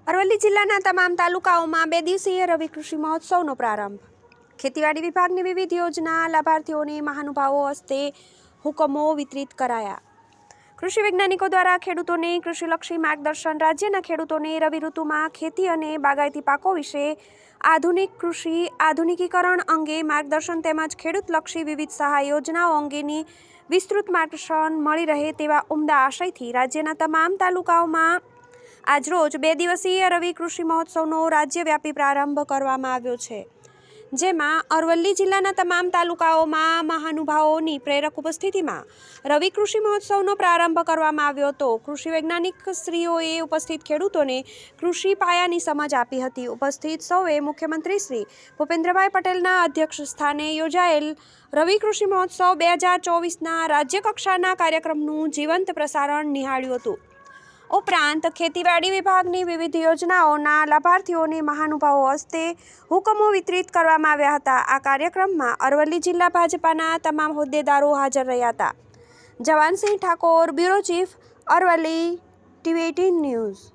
અરવલ્લી જિલ્લાના તમામ તાલુકાઓમાં 2 દિવસીય રવિ કૃષિ મહોત્સવનો પ્રારંભ। ખેતીવાડી વિભાગની વિવિધ યોજના લાભાર્થીઓને મહાનુભાવો હસ્તે હુકમો વિતરિત કરાયા। કૃષિ વૈજ્ઞાનિકો દ્વારા ખેડૂતોને કૃષિલક્ષી માર્ગદર્શન। રાજ્યના ખેડૂતોને રવિ ઋતુમાં ખેતી અને બાગાયતી પાકો વિશે આધુનિક કૃષિ આધુનિકીકરણ અંગે માર્ગદર્શન તેમજ ખેડૂતલક્ષી વિવિધ સહાય યોજનાઓ અંગેની વિસ્તૃત માર્ગદર્શન મળી રહે તેવા ઉમદા આશયથી રાજ્યના તમામ તાલુકાઓમાં આજરોજ 2 દિવસીય રવિ કૃષિ મહોત્સવનો રાજ્યવ્યાપી પ્રારંભ કરવામાં આવ્યો છે, જેમાં અરવલ્લી જિલ્લાના તમામ તાલુકાઓમાં મહાનુભાવોની પ્રેરક ઉપસ્થિતિમાં રવિ કૃષિ મહોત્સવનો પ્રારંભ કરવામાં આવ્યો હતો। કૃષિ વૈજ્ઞાનિકશ્રીઓએ ઉપસ્થિત ખેડૂતોને કૃષિ પાયાની સમજ આપી હતી। ઉપસ્થિત સૌએ મુખ્યમંત્રી શ્રી ભૂપેન્દ્રભાઈ પટેલના અધ્યક્ષ સ્થાને યોજાયેલ રવિ કૃષિ મહોત્સવ 2024ના રાજ્યકક્ષાના કાર્યક્રમનું જીવંત પ્રસારણ નિહાળ્યું હતું। ઉપરાંત ખેતીવાડી વિભાગની વિવિધ યોજનાઓના લાભાર્થીઓને મહાનુભાવો હસ્તે હુકમો વિતરિત કરવામાં આવ્યા હતા। આ કાર્યક્રમમાં અરવલ્લી જિલ્લા ભાજપાના તમામ હોદ્દેદારો હાજર રહ્યા હતા। Jawansinh Thakor, bureau chief, Aravalli, TV18 news.